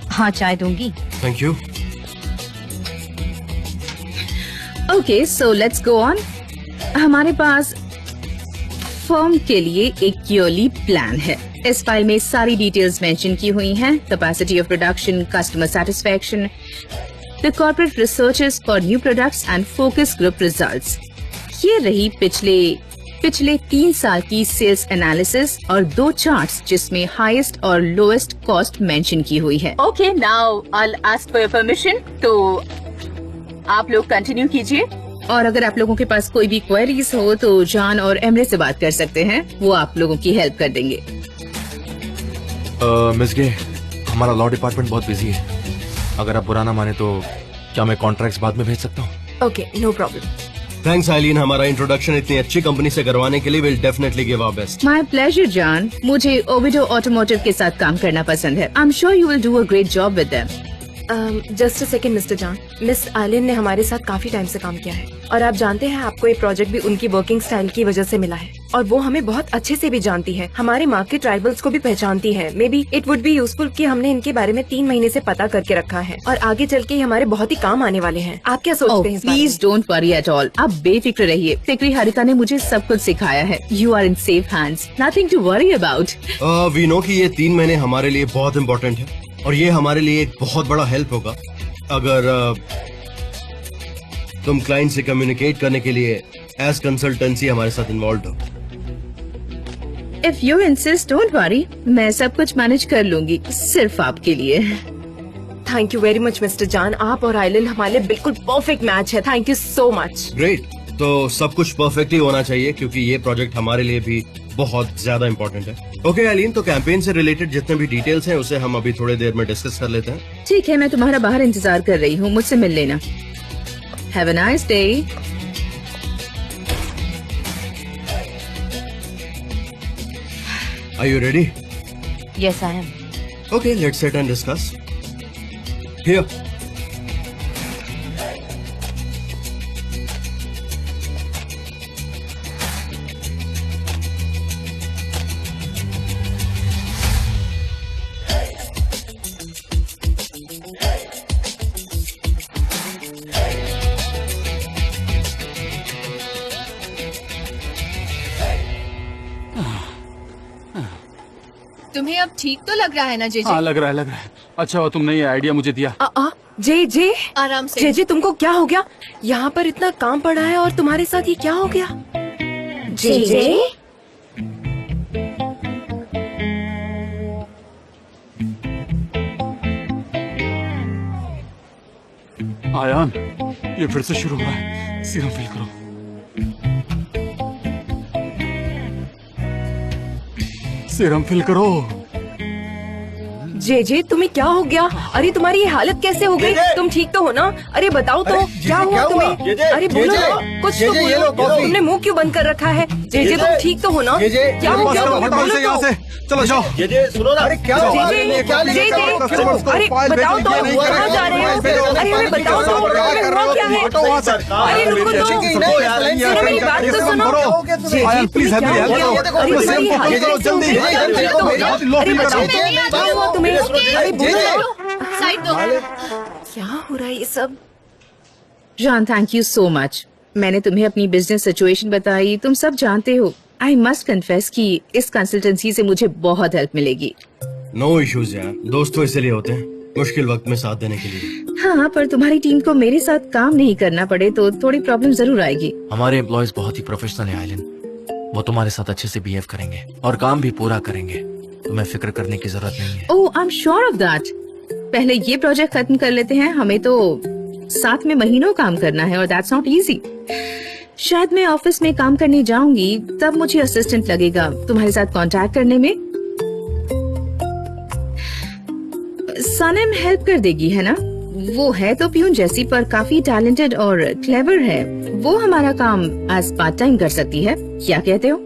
हाँ, चाय दूंगी। Thank you. Okay, so let's go on. हमारे पास फर्म के लिए एक ईयरली प्लान है। इस फाइल में सारी डिटेल्स मेंशन की हुई हैं। Capacity of production, customer satisfaction, the corporate researches for new products and focus group results. ये रही पिछले 3 साल की सेल्स एनालिसिस और 2 चार्ट्स जिसमें हाईएस्ट और लोएस्ट कॉस्ट मेंशन की हुई है। Okay, now I will ask for your permission. तो आप लोग कंटिन्यू कीजिए, और अगर आप लोगों के पास कोई भी क्वेरीज हो तो जॉन और एमरे से बात कर सकते हैं, वो आप लोगों की हेल्प कर देंगे। मिस गे, हमारा लॉ डिपार्टमेंट बहुत बिजी है। अगर आप बुरा ना माने तो क्या मैं कॉन्ट्रैक्ट्स बाद में भेज सकता हूँ? Okay, no problem. Thanks Aylin, हमारा इंट्रोडक्शन इतनी अच्छी कंपनी से करवाने के लिए। Will definitely give our best. My pleasure John. मुझे ओविडो ऑटोमोटिव के साथ काम करना पसंद है। I am sure you will do a great job with them. Just a second Mister John, Miss Aylin ने हमारे साथ काफी टाइम से काम किया है और आप जानते हैं आपको ये प्रोजेक्ट भी उनकी वर्किंग स्टाइल की वजह से मिला है और वो हमें बहुत अच्छे से भी जानती है, हमारे मार्केट राइवल्स को भी पहचानती है। May be it would be useful कि हमने इनके बारे में 3 महीने से पता करके रखा है और आगे चल के हमारे बहुत ही काम आने वाले हैं। आप क्या सोचते हैं? Please don't worry at all. आप बेफिक्र रहिए। फिक्री हरिता ने मुझे सब कुछ सिखाया है। You are in safe hands, nothing to worry about. We know कि ये 3 महीने हमारे लिए बहुत इम्पोर्टेंट है और ये हमारे लिए एक बहुत बड़ा हेल्प होगा अगर तुम क्लाइंट से कम्युनिकेट करने के लिए एज कंसल्टेंसी हमारे साथ इन्वॉल्व हो। If you insist, don't worry, मैं सब कुछ मैनेज कर लूंगी, सिर्फ आपके लिए। Thank you very much mister John, आप और आइलन हमारे लिए बिल्कुल परफेक्ट मैच है। Thank you so much. Great, तो सब कुछ परफेक्ट ही होना चाहिए क्योंकि ये प्रोजेक्ट हमारे लिए भी बहुत ज्यादा इम्पोर्टेंट है। ओके आइलीन, तो कैंपेन से रिलेटेड जितने भी डिटेल्स हैं उसे हम अभी थोड़ी देर में डिस्कस कर लेते हैं। ठीक है, मैं तुम्हारा बाहर इंतजार कर रही हूँ, मुझसे मिल लेना। Have a nice day. Are you ready? Yes I am. Okay, let's sit and discuss. Here. तुम्हें अब ठीक तो लग रहा है ना जेजे? हाँ, लग रहा है। अच्छा हुआ तुमने ये आइडिया मुझे दिया। जे आराम से। जे तुमको क्या हो गया? यहाँ पर इतना काम पड़ा है और तुम्हारे साथ ये क्या हो गया? जे आयान, ये फिर से शुरू हुआ है। सीरम फिल करो। सीरम फिल करो। जे तुम्हें क्या हो गया? अरे तुम्हारी ये हालत कैसे हो गई? तुम ठीक तो हो ना? अरे बताओ तो क्या हुआ तुम्हें? अरे बोलो ना, कुछ तो बोलो। तुमने मुंह क्यों बंद कर रखा है? जे तुम ठीक तो हो ना? क्या हो गया? बोलो यहाँ से चलो जाओ। सुनो ना। अरे क्या हुआ? अरे बताओ तो, कहाँ जा रहे हो? अरे हमें बताओ तो, हुआ क्या है? अरे रुको तो, सुनो मेरी बात तो सुनो। आयान प्लीज तुम्हें अरे बोलो, साइड दो। क्या हो रहा है ये सब? John, thank you so much. मैंने तुम्हें अपनी बिजनेस सिचुएशन बताई, तुम सब जानते हो। आई मस्ट कन्फेस कि इस कंसल्टेंसी से मुझे बहुत हेल्प मिलेगी। नो इश्यूज यार, दोस्त तो इसलिए होते हैं, मुश्किल वक्त में साथ देने के लिए। हाँ, पर तुम्हारी टीम को मेरे साथ काम नहीं करना पड़े तो थोड़ी प्रॉब्लम जरूर आएगी। हमारे एम्प्लॉयज बहुत ही प्रोफेशनल है आइलिन, वो तुम्हारे साथ अच्छे से बिहेव करेंगे और काम भी पूरा करेंगे, तुम्हें फिक्र करने की जरूरत नहीं है। Oh, I am sure of that. पहले ये प्रोजेक्ट खत्म कर लेते हैं, हमें तो साथ में महीनों काम करना है और दैट्स नॉट इजी। शायद मैं ऑफिस में काम करने जाऊंगी, तब मुझे असिस्टेंट लगेगा तुम्हारे साथ कांटेक्ट करने में। सनम हेल्प कर देगी, है ना? वो है तो प्यून जैसी पर काफी टैलेंटेड और क्लेवर है। वो हमारा काम एज पार्ट टाइम कर सकती है, क्या कहते हो?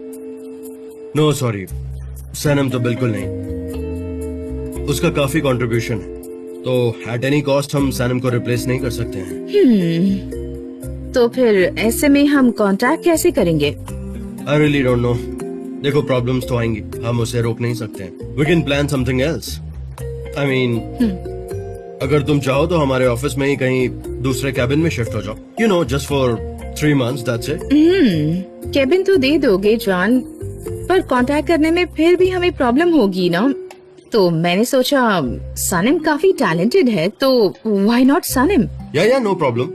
नो सॉरी सनम, तो बिल्कुल नहीं। उसका काफी कंट्रीब्यूशन है, तो एट एनी कॉस्ट हम सनम को रिप्लेस नहीं कर सकते हैं। तो फिर ऐसे में हम कॉन्ट्रैक्ट कैसे करेंगे? I really don't know. देखो प्रॉब्लम्स तो आएंगी, हम उसे रोक नहीं सकते हैं। We can plan something else. I mean अगर तुम चाहो तो हमारे ऑफिस में ही कहीं दूसरे कैबिन में शिफ्ट हो जाओ, you know, just for 3 months, that's it. Cabin तो दे दोगे जॉन, पर कांटेक्ट करने में फिर भी हमें प्रॉब्लम होगी ना। तो मैंने सोचा सनम काफी टैलेंटेड है, तो व्हाई नॉट सनम? या नो प्रॉब्लम।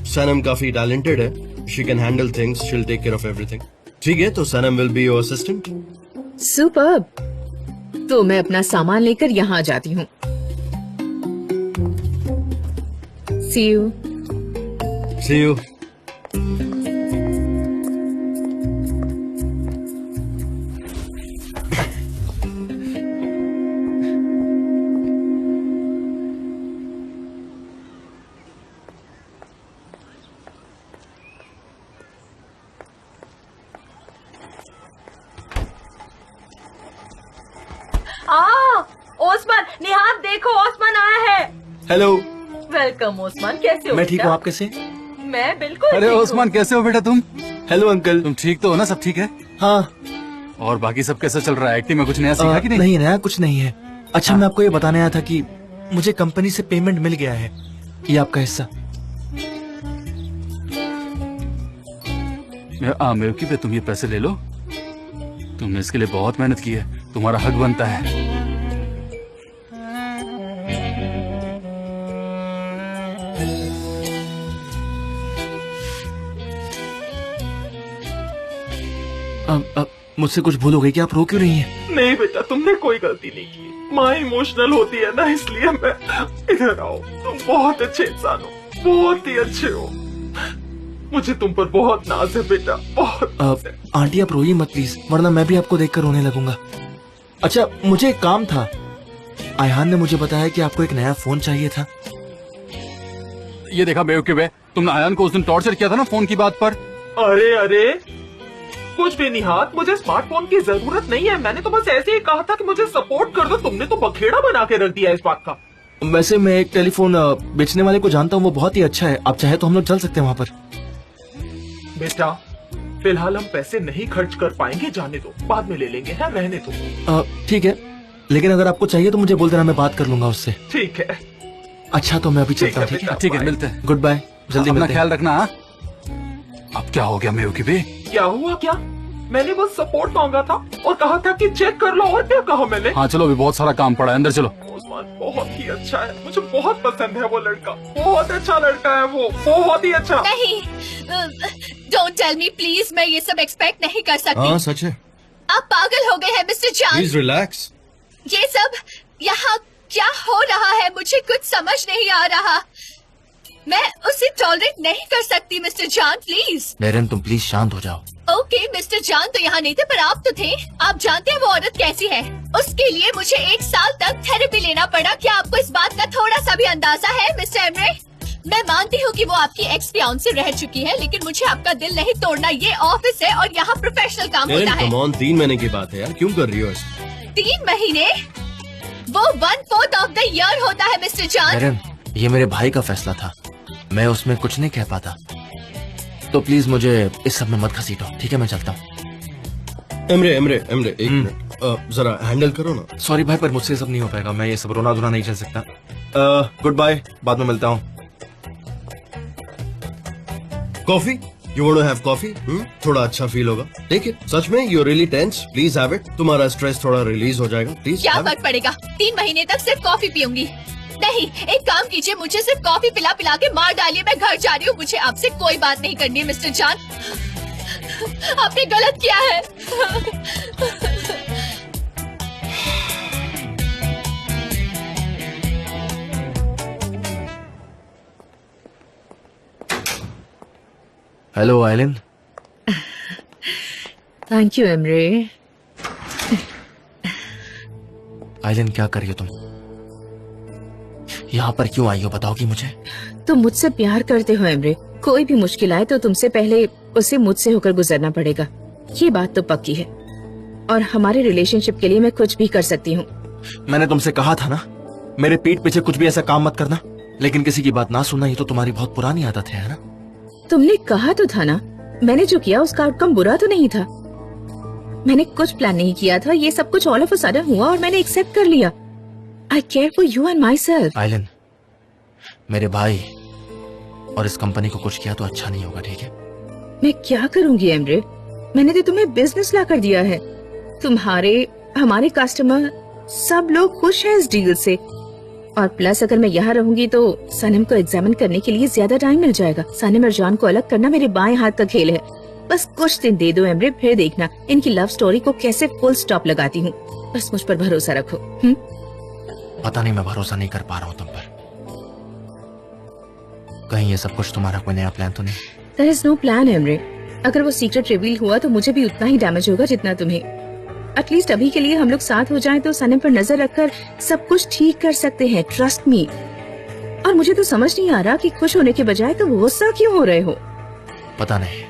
सनम काफी टैलेंटेड है, she can handle things, she will take care of everything. ठीक है, तो Sanem will be your assistant. Superb. तो मैं अपना सामान लेकर यहाँ जाती हूँ। See you. See you. Osman, निहाद देखो, ओस्मान आया है। हेलो। वेलकम ओस्मान, कैसे हो? मैं ठीक हूँ, आप कैसे? मैं बिल्कुल अरे ठीक ओस्मान, कैसे हो बेटा तुम? Hello uncle. तुम ठीक तो हो ना? सब ठीक है? हाँ। और बाकी सब कैसा चल रहा है? एक्टिंग में कुछ नया सीखा कि नहीं? नहीं, नया कुछ नहीं है। अच्छा, मैं आपको ये बताने आया था कि मुझे कंपनी से पेमेंट मिल गया है, ये आपका हिस्सा। मेवकी पे तुम ये पैसे ले लो। तुमने इसके लिए बहुत मेहनत की है, तुम्हारा हक बनता है। अब मुझसे कुछ भूल हो गई कि आप रो क्यों रही हैं? नहीं बेटा, तुमने कोई गलती नहीं की। माँ इमोशनल होती है ना, इसलिए मैं इधर आओ। तुम बहुत अच्छे इंसान हो, बहुत ही अच्छे हो। मुझे तुम पर बहुत नाज है बेटा, बहुत। आंटी आप रोइए मत प्लीज, वरना मैं भी आपको देखकर रोने लगूंगा। अच्छा, मुझे एक काम था। आयहान ने मुझे बताया कि आपको एक नया फोन चाहिए था। ये देखा बेवकूफ है, तुमने आयहान को उस दिन टॉर्चर किया था ना फोन की बात पर। अरे कुछ भी नहीं हाथ, मुझे स्मार्टफोन की जरूरत नहीं है। मैंने तो बस ऐसे ही कहा था कि मुझे सपोर्ट कर दो। तुमने तो बखेड़ा बना के रख दिया इस बात का। वैसे मैं एक टेलीफोन बेचने वाले को जानता हूँ, वो बहुत ही अच्छा है। आप चाहे तो हम लोग चल सकते हैं वहाँ पर। बेटा फिलहाल हम पैसे नहीं खर्च कर पाएंगे, जाने दो, बाद में ले लेंगे, है रहने दो। ठीक है, लेकिन अगर आपको चाहिए तो मुझे बोल देना, मैं बात कर लूंगा उससे। ठीक है। अच्छा, तो मैं अभी चलता हूँ। ठीक है, मिलते हैं। गुड बाय, जल्दी अपना मिलते हैं। ख्याल रखना। अब क्या हो गया मेवकी बे? क्या हुआ? क्या मैंने बस सपोर्ट मांगा था और कहा था कि चेक कर लो, और क्या कहा मैंने? हाँ चलो, अभी बहुत सारा काम पड़ा है, अंदर चलो। ओस्मान बहुत ही अच्छा है, मुझे बहुत पसंद है वो लड़का। बहुत अच्छा लड़का है वो, बहुत ही अच्छा। नहीं, डोंट टेल मी प्लीज, मैं ये सब एक्सपेक्ट नहीं कर सकती। हाँ सच है। आप पागल हो गए हैं मिस्टर जान। Please relax. ये सब यहाँ क्या हो रहा है, मुझे कुछ समझ नहीं आ रहा। मैं उसे टॉलरेट नहीं कर सकती मिस्टर जान, प्लीज। मेरन, तुम प्लीज शांत हो जाओ। ओके मिस्टर जान तो यहाँ नहीं थे, पर आप तो थे। आप जानते हैं वो औरत कैसी है। उसके लिए मुझे 1 साल तक थेरेपी लेना पड़ा। क्या आपको इस बात का थोड़ा सा भी अंदाजा है मिस्टर एमरे? मैं मानती हूँ कि वो आपकी एक्स फियांसे रह चुकी है, लेकिन मुझे आपका दिल नहीं तोड़ना। ये ऑफिस है और यहाँ प्रोफेशनल काम होता है। कम ऑन, 3 महीने की बात है यार, क्यों कर रही हो ऐसे? 3 महीने? वो 1/4 ऑफ द ईयर होता है मिस्टर जान। मेरन, ये मेरे भाई का फैसला था, मैं उसमें कुछ नहीं कह पाता। तो प्लीज मुझे इस सब में मत घसीटो, ठीक है? मैं चलता हूँ। एमरे एक मिनट, जरा हैंडल करो ना। सॉरी भाई, पर मुझसे सब नहीं हो पाएगा। मैं ये सब रोना धोना नहीं चल सकता। गुड बाय, बाद में मिलता हूँ। Coffee? You want to have coffee? थोड़ा अच्छा फील होगा। ठीक है, सच में you really tense, please have it. तुम्हारा स्ट्रेस थोड़ा रिलीज हो जाएगा, प्लीज। क्या फर्क पड़ेगा? 3 महीने तक सिर्फ कॉफी पीऊंगी। नहीं, एक काम कीजिए, मुझे सिर्फ कॉफी पिला पिला के मार डालिए। मैं घर जा रही हूँ, मुझे आपसे कोई बात नहीं करनी है मिस्टर जान। आपने गलत किया है। Hello Aylin. Thank you Emre. Aylin, क्या कर रही हो तुम? यहाँ पर क्यों आई हो, बताओगी मुझे? तुम मुझसे प्यार करते हो एमरे। कोई भी मुश्किल आए तो तुमसे पहले उसे मुझसे होकर गुजरना पड़ेगा, ये बात तो पक्की है। और हमारे रिलेशनशिप के लिए मैं कुछ भी कर सकती हूँ। मैंने तुमसे कहा था ना, मेरे पीठ पीछे कुछ भी ऐसा काम मत करना, लेकिन किसी की बात ना सुनना ये तो तुम्हारी बहुत पुरानी आदत है ना? तुमने कहा तो था ना, मैंने जो किया उसका आउटकम बुरा तो नहीं था। मैंने कुछ प्लान नहीं किया था, ये सब कुछ ऑल ऑफ अ सडन हुआ और मैंने एक्सेप्ट कर लिया। I care for you and myself. Aylin, मेरे भाई और इस कंपनी को कुछ किया तो अच्छा नहीं होगा, ठीक है? मैं क्या करूंगी एमरे, मैंने तो तुम्हें बिजनेस ला कर दिया है। तुम्हारे, हमारे कस्टमर सब लोग खुश हैं इस डील से। और प्लस अगर मैं यहाँ रहूंगी तो सनम को एग्जामिन करने के लिए ज्यादा टाइम मिल जाएगा। सनम और जॉन को अलग करना मेरे बाएं हाथ का खेल है। बस कुछ दिन दे दो एमरे, फिर देखना इनकी लव स्टोरी को कैसे फुल स्टॉप लगाती हूँ। बस मुझ पर भरोसा रखो। पता नहीं मैं भरोसा नहीं कर पा रहा हूँ तुम पर। कहीं ये सब कुछ तुम्हारा कोई नया प्लान तो नहीं? There is no plan Emre. अगर वो सीक्रेट रिवील हुआ तो मुझे भी उतना ही डैमेज होगा जितना तुम्हें। एटलीस्ट अभी के लिए हम लोग साथ हो जाएं तो सनम पर नजर रखकर सब कुछ ठीक कर सकते हैं, ट्रस्ट मी। और मुझे तो समझ नहीं आ रहा कि खुश होने के बजाय तो गुस्सा क्यों हो रहे हो। पता नहीं,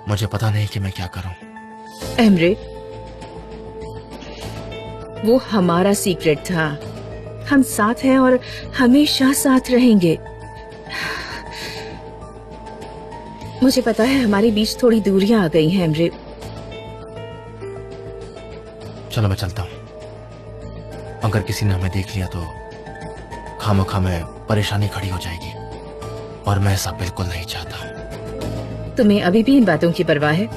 मुझे पता नहीं कि मैं क्या करूं। एमरे, वो हमारा सीक्रेट था। हम साथ हैं और हमेशा साथ रहेंगे। मुझे पता है हमारे बीच थोड़ी दूरियां आ गई हैं एमरे। चलो मैं चलता हूँ। अगर किसी ने हमें देख लिया तो खामोखा में परेशानी खड़ी हो जाएगी और मैं ऐसा बिल्कुल नहीं चाहता। तुम्हें अभी भी इन बातों की परवाह है?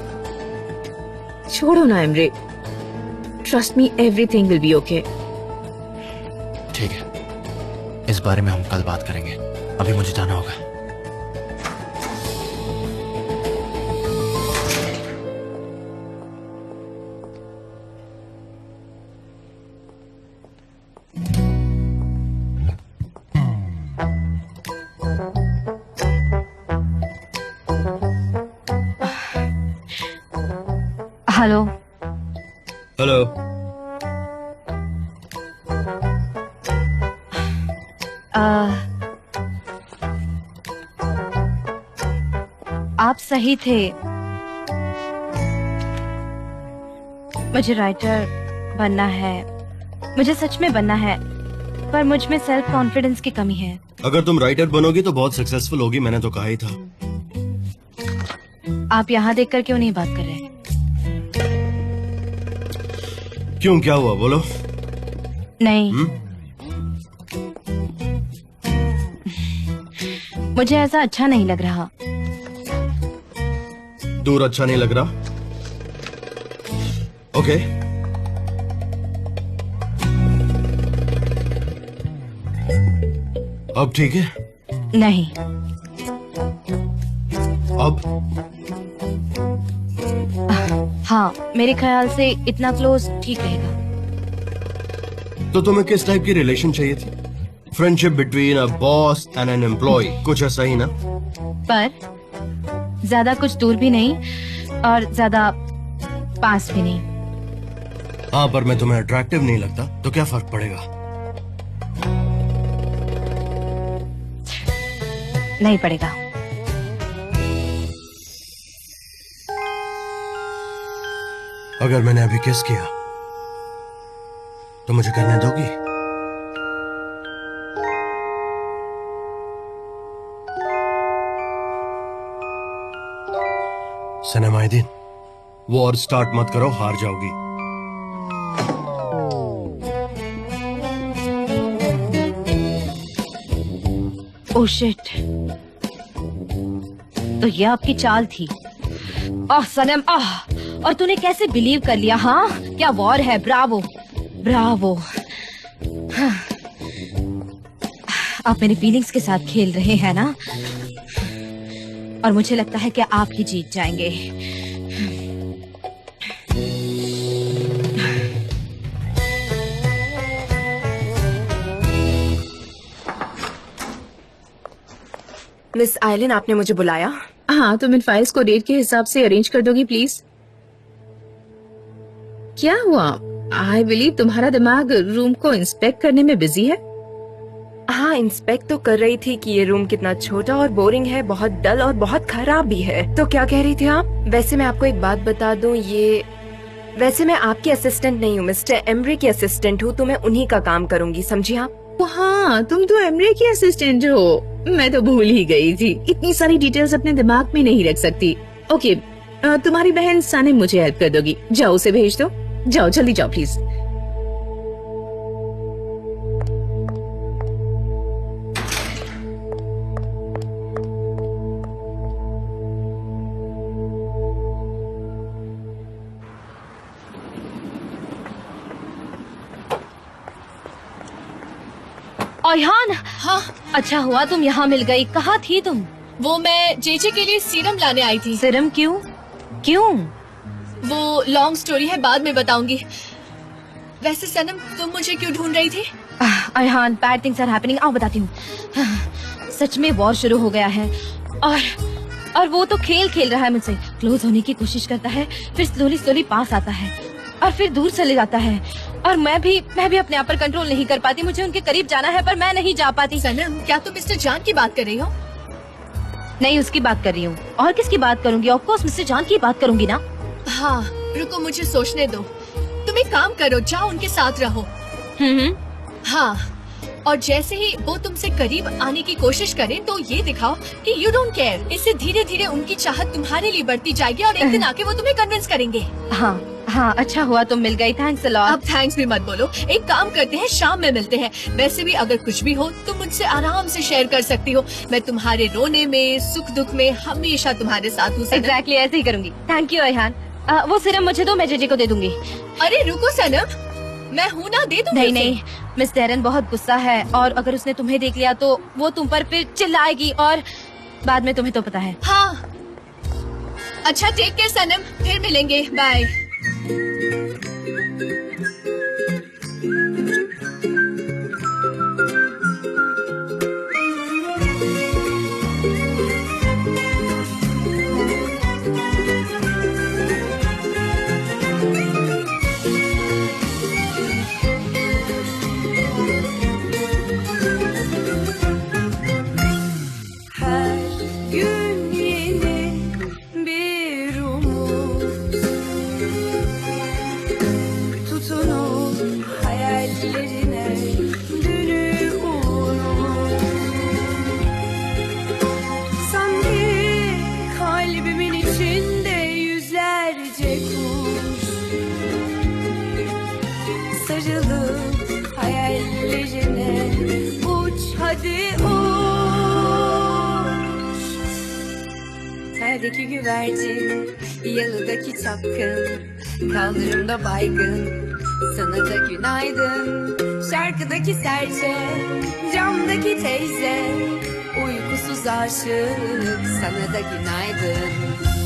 छोड़ो ना Emre. Trust me, everything will be okay. ठीक है, इस बारे में हम कल बात करेंगे। अभी मुझे जाना होगा। हेलो। हेलो। आप सही थे। मुझे राइटर बनना है, मुझे सच में बनना है, पर मुझ में सेल्फ कॉन्फिडेंस की कमी है। अगर तुम राइटर बनोगी तो बहुत सक्सेसफुल होगी, मैंने तो कहा ही था। आप यहाँ देखकर क्यों नहीं बात कर रहे? क्यों, क्या हुआ, बोलो। नहीं। मुझे ऐसा अच्छा नहीं लग रहा। दूर अच्छा नहीं लग रहा? ओके। अब ठीक है? नहीं। अब? हाँ, मेरे ख्याल से इतना क्लोज ठीक रहेगा। तो तुम्हें किस टाइप की रिलेशन चाहिए थी? Friendship between a boss and an employee, कुछ ऐसा ही ना? पर ज्यादा कुछ दूर भी नहीं और ज्यादा पास भी नहीं। हाँ, पर मैं तुम्हें अट्रैक्टिव नहीं लगता तो क्या फर्क पड़ेगा? नहीं पड़ेगा। अगर मैंने अभी किस किया तो मुझे करने दोगी? सनम आइदीन, वॉर स्टार्ट मत करो, हार जाओगी। ओह शिट, तो ये आपकी चाल थी। आह सनम, आह, और तूने कैसे बिलीव कर लिया? हाँ, क्या वॉर है? Bravo Bravo. हाँ। आप मेरी फीलिंग्स के साथ खेल रहे हैं ना, और मुझे लगता है कि आप ही जीत जाएंगे। मिस आइलिन, आपने मुझे बुलाया? हाँ, तुम इन फाइल्स को डेट के हिसाब से अरेंज कर दोगी प्लीज? क्या हुआ? आई बिलीव तुम्हारा दिमाग रूम को इंस्पेक्ट करने में बिजी है। हाँ, इंस्पेक्ट तो कर रही थी कि ये रूम कितना छोटा और बोरिंग है, बहुत डल और बहुत खराब भी है। तो क्या कह रही थी आप? वैसे मैं आपको एक बात बता दूं, वैसे मैं आपकी असिस्टेंट नहीं हूँ, मिस्टर एमरे की असिस्टेंट हूँ, तो मैं उन्हीं का काम करूंगी, समझी आप? हाँ, तुम तो एमरे की असिस्टेंट हो। मैं तो भूल ही गई थी, इतनी सारी डिटेल्स अपने दिमाग में नहीं रख सकती। ओके, तुम्हारी बहन सनम मुझे हेल्प कर दोगी, जाओ उसे भेज दो। जाओ जल्दी जाओ प्लीज। अयहान, हाँ, अच्छा हुआ तुम यहाँ मिल गई। कहाँ थी तुम? वो मैं जेजे के लिए सीरम लाने आई थी। सीरम क्यों? क्यों? वो लॉन्ग स्टोरी है, बाद में बताऊंगी। वैसे सनम, तुम मुझे क्यों ढूंढ रही थी? अयहान, बैड थिंग्स आर हैपनिंग। आओ बताती हूँ। सच में वॉर शुरू हो गया है और वो तो खेल रहा है मुझसे। क्लोज होने की कोशिश करता है, फिर स्लोली पास आता है और फिर दूर चले जाता है। और मैं भी अपने आप पर कंट्रोल नहीं कर पाती। मुझे उनके करीब जाना है पर मैं नहीं जा पाती। सनम, क्या तुम मिस्टर जान की बात कर रही हो? नहीं, उसकी बात कर रही हूँ। और किसकी बात करूंगी? ऑफ कोर्स मिस्टर जान की बात करूंगी ना। हाँ, रुको, मुझे सोचने दो। तुम एक काम करो, जाओ उनके साथ रहो। हाँ, और जैसे ही वो तुमसे करीब आने की कोशिश करें तो ये दिखाओ कि यू डोंट केयर। इससे धीरे धीरे उनकी चाहत तुम्हारे लिए बढ़ती जाएगी और एक दिन आके वो तुम्हें कन्विंस करेंगे। हाँ, अच्छा हुआ तुम मिल गई। Thanks a lot. अब थैंक्स भी मत बोलो। एक काम करते हैं, शाम में मिलते हैं। वैसे भी अगर कुछ भी हो तुम मुझसे आराम से शेयर कर सकती हो। मैं तुम्हारे रोने में, सुख दुख में हमेशा तुम्हारे साथ हूँ। एग्जैक्टली ऐसे ही करूंगी। Thank you Ayhan. वो सिरम मुझे दो, मैं जेजे को दे दूंगी। अरे रुको सनम, मैं हूँ ना, दे दूंगी। नहीं, मिस डेरन बहुत गुस्सा है और अगर उसने तुम्हें देख लिया तो वो तुम पर फिर चिल्लाएगी और बाद में तुम्हें तो पता है। हाँ, अच्छा, टेक केयर सनम, फिर मिलेंगे, bye. Perdeki güvercin, yalıdaki çapkın, kaldırımda baygın, sana da günaydın. Şarkıdaki serçe, camdaki teyze, uykusuz aşık, sana da günaydın.